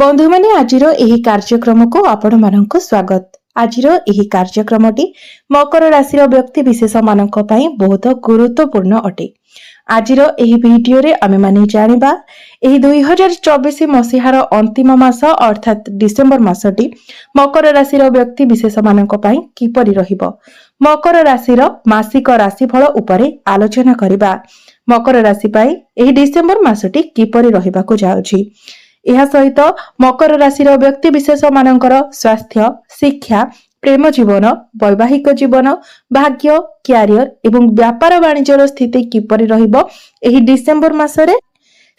बंधु मैंने आजिर एही कार्यक्रम को आपण मानक स्वागत। आजिर एही कार्यक्रमटी मकर राशि व्यक्ति विशेष मानक पई बहुत गुरुत्वपूर्ण अटे। आजिर एही वीडियो रे आमे माने जानिबा एही 2024 मसीहार अंतिम मास अर्थात डिसेंबर मासटी मकर राशि व्यक्ति विशेष मानक पई किपरि रहिबो। मकर राशि मासिक राशिफल उपरे आलोचना करिबा। मकर राशि पई एही डिसेंबर मासटी किपरि रहिबाको जाउछि। यह सहित मकर राशि व्यक्ति विशेष मानकर स्वास्थ्य, शिक्षा, प्रेम जीवन, वैवाहिक जीवन, भाग्य, क्यारियर एवं व्यापार वाणिज्यर स्थिति किपरि रहिबो एही डिसेंबर मासरे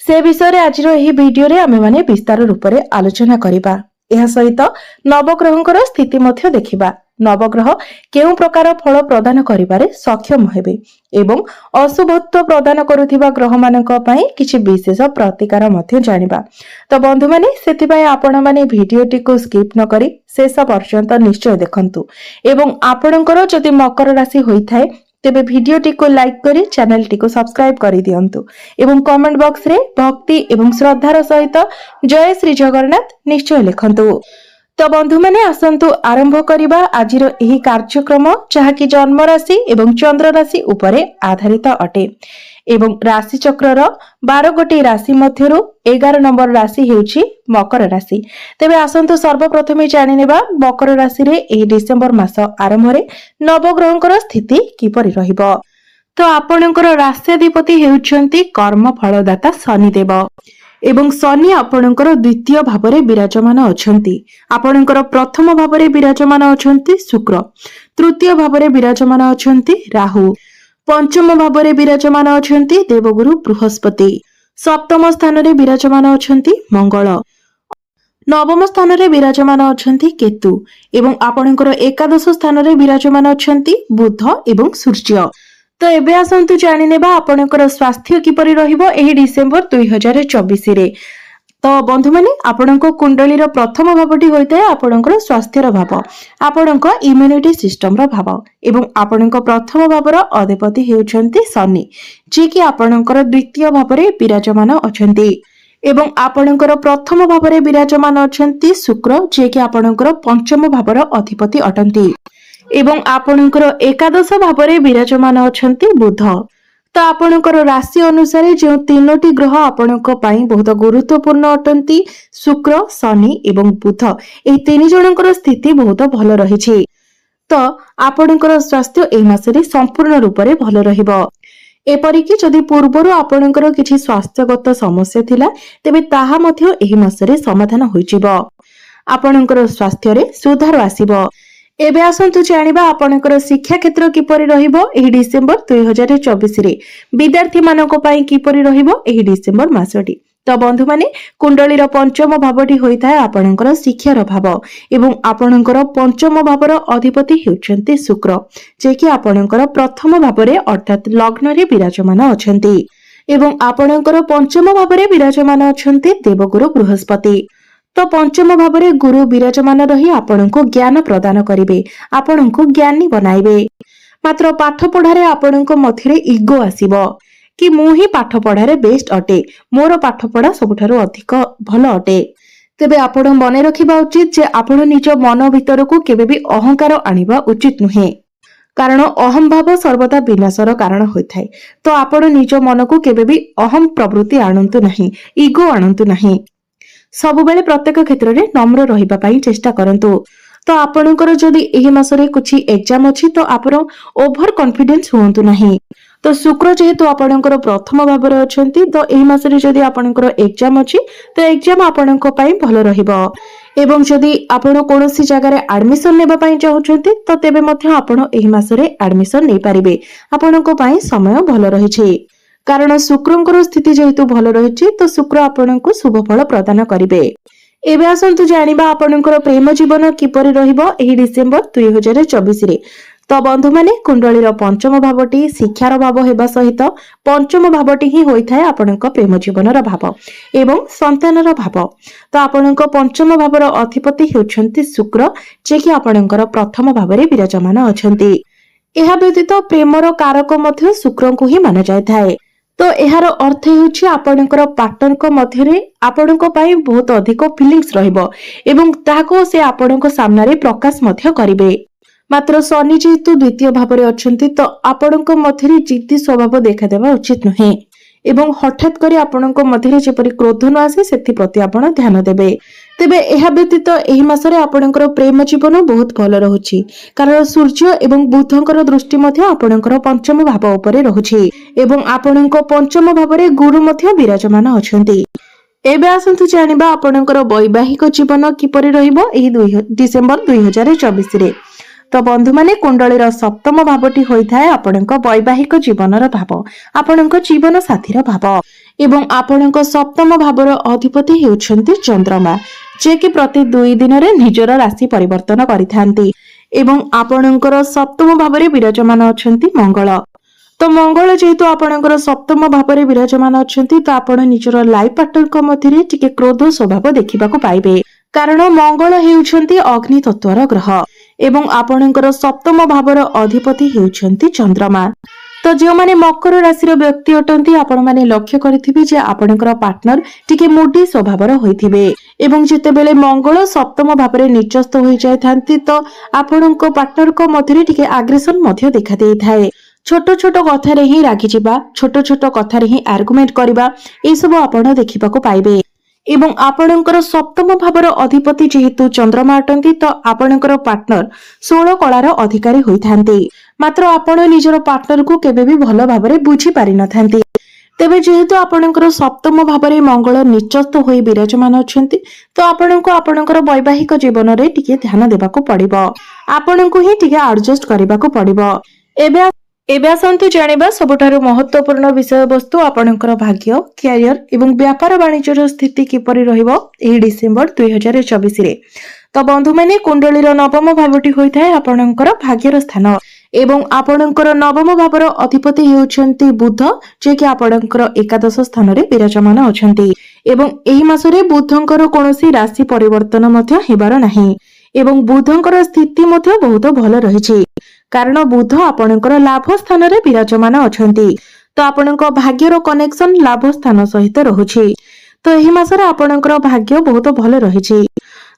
से विषय आज वीडियो रे आमे माने विस्तार रूप से आलोचना करिबा। यह सहित नवग्रहंकर स्थिति मध्य देखिबा। नवग्रह केउ प्रकार फल प्रदान करिबारे सक्षम हेबे एवं अशुभत्व प्रदान करुथिबा ग्रह मानक पई किछि विशेष प्रतिकार मध्य जानिबा। तो बंधु माने सेतिबाय आपण माने भिडियोटी को स्किप न करी शेष पर्यंत निश्चय देखंतु एवं आपणकर जदि मकर राशि होइथाय तेबे भिडियोटी को लाइक करी चैनल टी को सब्सक्राइब करी दियंतु एवं कमेंट बॉक्स रे भक्ति एवं श्रद्धार सहित जय श्री जगन्नाथ निश्चय लिखंतु। तो बंधु मैंने आसंतु आरंभ करिबा आजिर एही कार्यक्रम जहाँकि जन्म राशि एवं चंद्र राशि उपरे आधारित अटे एवं राशि चक्रर 12 गोटी राशि मध्यरु 11 नंबर राशि हेउछि मकर राशि। तेबे आसंतु सर्वप्रथमे जानि नेबा मकर राशि रे एही डिसेंबर मास आरंभ रे नवग्रहंकर स्थिति किपरि रहिबो। तो आपणकर राष्ट्राधिपति हेउछंती कर्म फलदाता शनिदेव एवं शनि आपणकर द्वितीय भावरे विराजमान अछंती। आपणकर प्रथम भावरे विराजमान अछंती शुक्र, तृतीय भावरे विराजमान अछंती राहु, पंचम भावरे विराजमान अछंती देवगुरु बृहस्पति, सप्तम स्थान रे विराजमान अछंती मंगल, नवम स्थान रे विराजमान अछंती केतु एवं आपणकर एकादश स्थान रे विराजमान अछंती बुध एवं सूर्य। तो एबे आसंतु जानि नेबा आपणकर स्वास्थ्य किपरि रहिबो एही डिसेंबर 2024 रे। तो बंधु माने आपणको कुंडलीर प्रथम भावटी होइते आपणकर स्वास्थ्यर भाव, आपणको इम्यूनिटी सिस्टम रो भाव एवं आपणको प्रथम भावर अधिपति हेउछंती शनि जे कि आपणकर द्वितीय भावरे विराजमान अछंती एवं आपणकर प्रथम भावरे विराजमान अछंती शुक्र जे कि आपणकर पंचम भावर अधिपति अटंती एवं आपणकर एकादश भावरे विराजमान अछंती बुध। तो आपणकर राशि अनुसार जो तीनोटी ग्रह आपणक पई बहुत गुरुत्वपूर्ण अटंती शुक्र, शनि एवं बुध, एही तीन जनकर स्थिति बहुत भल रहिछि। तो आपणकर स्वास्थ्य एही मासरे संपूर्ण रूप से भल रहिबो। एपरिकी जदि पूर्वरु आपणकर किछि स्वास्थ्यगत समस्या थिला तेबे ताहा मध्य एही मासरे समाधान होइजिबो। आपणकर स्वास्थ्य रे सुधार आसीबो। एबे आसंतु जानिबा आपणकर शिक्षा क्षेत्र किपरि रहिबो एही डिसेंबर 2024 रे विद्यार्थी मानक पई किपरि रहिबो एही डिसेंबर मासटी। तो बंधु माने कुंडलीर पंचम भावटी होइथाय आपणकर शिक्षार भाव एवं आपणकर पंचम भावर अधिपति हेउछंती शुक्र जे कि आपणकर प्रथम भावरे अर्थात लग्न रे विराजमान अछंती एवं आपणकर पंचम भावरे विराजमान अछंती देवगुरु बृहस्पति। तो पंचम भावरे गुरु विराजमान रही आपणको ज्ञान प्रदान करिवे, आपणको ज्ञानी बनाइबे। मात्र पाठ पढ़ारे आपणको मथिरे इगो आसीबो कि मु ही पाठ पढ़ारे बेस्ट अटे, मोर पाठ पढ़ा सबुठारु अधिक भल अटे। तेबे आपण मने रखिबा उचित जे आपण निज मन भितरको केबे भी अहंकार आनिबा उचित नुहे, कारण अहम भाव सर्वदा विनाशर कारण होइथाय। तो आपण निज मन को केबे भी अहम प्रवृत्ति आणंतु नाही, इगो आणंतु नाही। सबुबेले प्रत्येक क्षेत्र में नम्र रहिबा पई चेष्टा करंतु। तो आपणकर जदि एही मासरे कुछ एग्जाम अछि तो आपण ओभर कॉन्फिडेंस होंतु नाही। तो शुक्र जेहेतु आपणकर प्रथम भावर अछंती तो एही मासरे जदि आपणकर एग्जाम अछि तो एग्जाम आपणक पई भल रहिबो एवं जदि आपण कोनोसी जगह रे एडमिशन नेबा पई चाहुचंती तो तेबे मध्य आपण एही मासरे एडमिशन नै पारिबे। आपणक पई समय भल रहिछि कारण शुक्रंकर स्थिति जेहेतु भल रहिछि तो शुक्र आपनको शुभ फल प्रदान करिवे। एबे आसंतु जानिबा आपणकर प्रेम जीवन किपरि रहिबो एही डिसेंबर 2024 रे। तो बंधु माने कुंडलीर पंचम भावटी शिक्षार भाव हेबा सहित पंचम भावटी ही होइथाय आपणक प्रेम जीवनर भाव एवं संतानर भाव। तो आपणक पंचम भावर अधिपति हेउछंती शुक्र जे कि आपणकर प्रथम भावरे विराजमान अछंती। एहा व्यतीत प्रेमर कारक मध्य शुक्र को ही माना जायथाय। तो एहार अर्थ हेउछि आपणकर पार्टनरक मध्यरे आपणक पई बहुत अधिक फीलिंग्स रहइबो एवं ताहाको से आपणक सामने प्रकाश मध्य करिवे। मात्र शनि जेहेतु द्वितीय भाव अच्छी तो आपणक मध्यरे जिद्दी स्वभाव देखादेवा उचित नुहे एवं हठात करी आपणक मध्यरे जेपरि क्रोध न आसे सेथि प्रति आपण ध्यान देबे। तेबे एहा व्यतीत एही मासरे आपणकर प्रेम जीवन बहुत भल रहुछि कारण सूर्य एवं बुधंकर दृष्टि मध्य आपणकर पंचम भाव उपरे रहुछि एवं आपणक पंचम भावरे गुरु मध्य विराजमान अछंती। एबे आसंतु जानिबा आपणकर वैवाहिक जीवन किपरि रहिबो एही डिसेंबर 2024 रे। तो बंधु माने कुंडलीर सप्तम भावटी होइथाय आपणक वैवाहिक जीवनर भाव आपणक जीवन साथीर भाव एवं आपणक सप्तम भावर अधिपति हेउछन्ति चंद्रमा जे कि प्रति 2 दिन रे निजर राशि परिवर्तन करिथांती एवं आपणकर सप्तम भावरे विराजमान अछन्ति मंगल। तो मंगल जेहेतु आपणकर सप्तम भावरे विराजमान अछन्ति तो आपण निजर लाइफ पार्टनरक मध्यरे टिके क्रोध स्वभाव देखिबाकू पाइबे कारण मंगल हेउछन्ति अग्नि तत्वर ग्रह एवं आपणकर सप्तम भावर अधिपति हेउछन्ति चंद्रमा। तो जो माने मकर राशि व्यक्ति अटंती आपण माने लक्ष्य करिथिबे जे आपणकर पार्टनर टिके मोटी स्वभावर होइथिबे एवं जेतेबेले मंगल सप्तम भावरे निचस्थ होई जायथांती तो आपणक पार्टनरक मध्यरे टिके आग्रेशन मध्य देखा देइथाय। छोट छोट कथा रे ही रागी जिबा छोट छोट कथा रे ही आर्गुमेंट करबा ए सब आपण देखिबाकू पाइबे एवं आपणकर सप्तम भावर अधिपति जेहेतु चंद्रमा अटंती तो आपणकर पार्टनर 16 कलार अधिकारी होइथांती मात्र आपण निजर पार्टनर को केबे भी भलो भाबरे बुझी पारि नथांती। तेबे जेहेतु आपणकर सप्तम भावरे मंगल निचस्थ होई विराजमान अछंती तो आपणको आपणकर वैवाहिक जीवन रे टिके ध्यान देबाकू पड़िबो आपणको ही टिके एडजस्ट करबाकू पड़िबो। एबे आसंतु जानिबा सबुठारु महत्वपूर्ण विषय वस्तु आपणकर भाग्य कैरियर एवं व्यापार वाणिज्यर स्थिति किपरि रहिबो एही डिसेंबर 2024 रे। तो बंधु माने कुंडलीर नवम भावटी होइथाय आपणकर भाग्यर स्थान एवं आपणकर नवम भावर अधिपति हेउछन्ति बुध जे कि आपणकर एकादश स्थान रे विराजमान अछन्ति एवं एही मासरे बुधंकर कोनोसी राशि परिवर्तन मध्य हेबार नाही एवं बुधंकर स्थिति मध्य बहुत भल रहिछि कारण बुध आपणकर लाभ स्थान रे विराजमान अछन्ति तो आपणक भाग्यर कनेक्शन लाभ स्थान सहित रहुछि। तो एही मासरे आपणकर भाग्य बहुत भल रहिछि।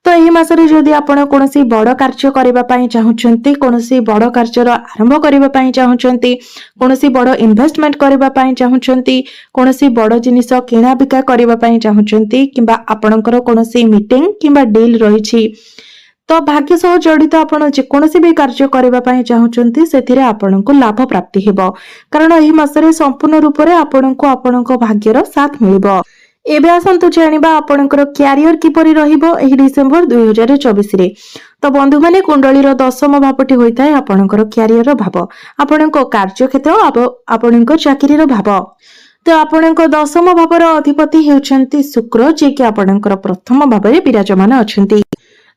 तो एही मासरे जदि आपण कोनोसी बड़ कार्य करिबा पई चाहुचंती कोनोसी बड़ कार्यर आरंभ करिबा पई चाहुचंती कोनोसी बड़ इन्वेस्टमेंट करिबा पई चाहुचंती कोनोसी बड़ जिनिस किणा बिका करिबा पई चाहुचंती किबा आपणकर कोनोसी मीटिंग किबा डील रहिछि तो भाग्य सह जड़ित आपण जेकोसी भी कार्य करबा पई चाहुचंती सेथिरे आपणको लाभ प्राप्ति हेबो कारण एही मासरे संपूर्ण रूप रे आपणको आपणको भाग्यर साथ मिलिबो। एबे आसंतु जानिबा आपणकर कैरियर किपरि रहिबो एही डिसेंबर 2024 रे। तो बंधु माने कुंडलीर दशम भावटी होइताय आपणकर कैरियर भाव आपणको कार्य क्षेत्र आपणको चाकरीर भाव। तो आपणको दशम भावर अधिपति हेउछन्ति शुक्र जे कि आपणकर प्रथम भावरे विराजमान अछन्ति।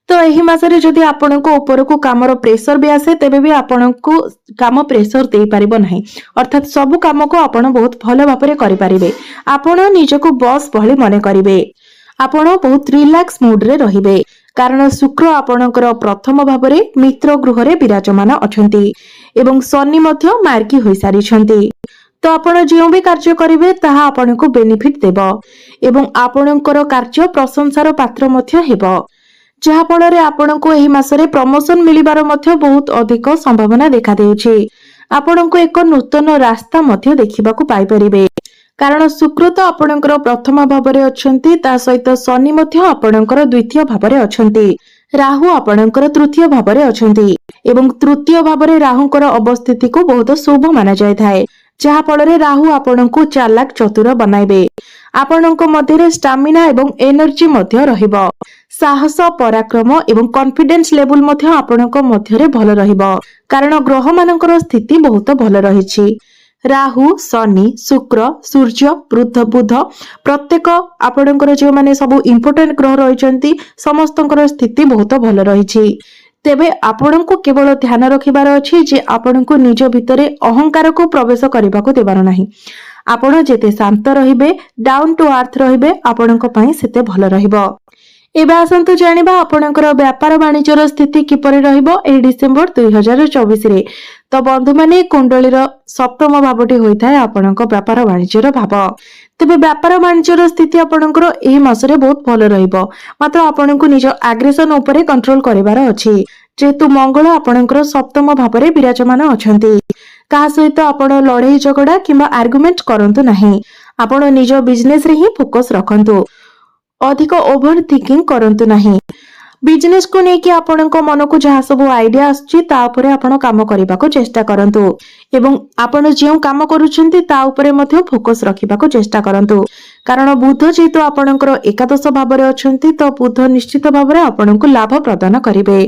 तो एही मासरे जदि आपणको उपरको कामर प्रेशर भी आसे तेबे भी आपणको काम प्रेशर देई परिबो नाही अर्थात सब काम को आपण बहुत भलो भाबरे करि परिबे आपण निजको बॉस भली माने करिवे आपण बहुत रिलैक्स मूड रे रहिबे कारण शुक्र आपणकर प्रथम भावरे मित्र गृह रे विराजमान अछंती एवं शनि मध्य मार्की होई सारिछंती। तो आपण जो भी कार्य करिवे ताहा आपणको बेनिफिट देबो एवं आपणकर कार्य प्रशंसार पात्र मध्य हेबो जहा फଳରେ आपणको एही मासरे प्रमोशन मिलिबार मध्य बहुत अधिक संभावना देखा देउछि। आपणको एक नूतन रास्ता मध्य देखिबाकू पाई परिबे कारण शुक्र तो आपणकर प्रथम भावरे अछंती ता सहित शनि मध्य आपणकर द्वितीय भावरे अछंती राहु आपणकर तृतीय भावरे अछंती एवं तृतीय भावरे राहुकर अवस्थिति को बहुत शुभ माना जाय थाए जहा फଳରେ राहु आपणको चालाक चतुर बनाइबे आपणको मध्यरे स्टामिना एवं एनर्जी मध्य रहिबो साहस पराक्रम एवं कॉन्फिडेंस लेवल मध्य आपणको मध्यरे भल रहिबो कारण ग्रह मानकर स्थिति बहुत भल रहिछि। राहु शनि शुक्र सूर्य बुध प्रत्येक आपणकर जो माने सब इंपोर्टेंट ग्रह रहिचंती समस्तଙ୍କର स्थिति बहुत भल रहिछि। तेबे आपणको केवल ध्यान रखिबार अछि जे आपणको निज भितरे अहंकार को प्रवेश करबाको देबार नाही आपण जेते शांत रहिबे डाउन टू अर्थ रहिबे आपणको पई सेते भल रहिबो। एबे आसंतु जानिबा आपणकर व्यापार वाणिज्यर स्थिति किपरि रहिबो ए डिसेंबर 2024 रे। तो बंधु माने कुंडलीर सप्तम भावटी होइथाय आपणक व्यापार वाणिज्यर भाव। तेबे व्यापार वाणिज्यर स्थिति आपणकर एही मासरे बहुत भलो रहिबो। मात्र आपणकु निज एग्रेशन उपरे कंट्रोल करिवार अछि। जेतु मंगल आपणकर सप्तम भावरे विराजमान अछंती। का सहित आपण लड़ाई झगड़ा किंबा आर्गुमेंट करंतु नाही। आपण निज बिजनेस रे ही फोकस रखंतु। अधिक ओभर थिंकिंग करंतु नाही। बिजनेस को नेकी आपणक मन को जहा सब आइडिया आछि ता उपरे आपण काम करिबाको चेष्टा करंतु एवं आपण जेउ काम करूछंती ता उपरे मध्ये फोकस रखिबाको चेष्टा करंतु। कारण बुध जेतु आपणकर एकादश भावरे अछंती तो बुध निश्चित भावरे आपणकु लाभ प्रदान करिवे।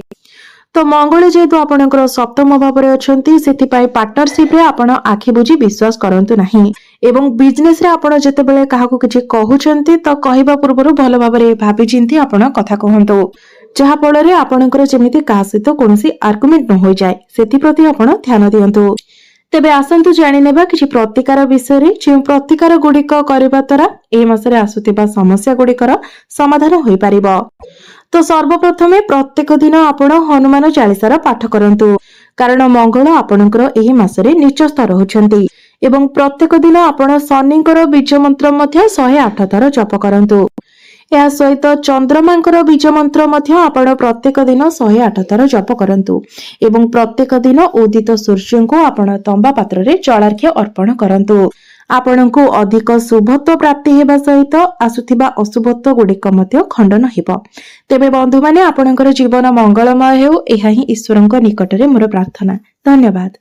तो मंगल जेतु आपणकर सप्तम भावरे अछंती सेति पार्टनरशिप रे आपण आखि बुझी विश्वास करंतु नाही एवं बिजनेस रे आपण जेतेबेले काहाकू किछि कहउछंती तो कहिबा पूर्वरु भलो भाबरे भाबी चिंती आपण कथा कहंतु। जहा फଳରେ आपणकर जेमिति काहा सहित कोनोसी आर्गुमेंट न होई जाय सेति प्रति आपण ध्यान दियंतु। तेबे आसंतु जानि नेबा किछि प्रतिकार विषय रे। जे प्रतिकार गुडिक करबा द्वारा ए मासरे आसुतिबा समस्या गुडिकर समाधान होई परिबो। तो सर्वप्रथमे प्रत्येक दिन आपण हनुमान चालीसार पाठ करंतु। कारण मंगल आपणकर एही मासरे नीचस्थ रहुछंती एवं प्रत्येक दिन आपण शनिकर बीज मंत्र मध्ये 108 थर जप करंतु। या सहित चंद्रमांकर बीज मंत्र मध्ये आपण प्रत्येक दिन 108 थर जप करंतु एवं प्रत्येक दिन उदित सूर्य को आपण तंबा पात्र रे जलार्घ्य अर्पण करंतु। आपणको अधिक शुभत्व प्राप्ति हेबा सहित आसुथिबा अशुभत्व गुडिक मध्ये खंडन हेबो। तेबे बंधु माने आपणकर जीवन मंगलमय हेउ एहा ही ईश्वरଙ୍କ निकटरे मोर प्रार्थना। धन्यवाद।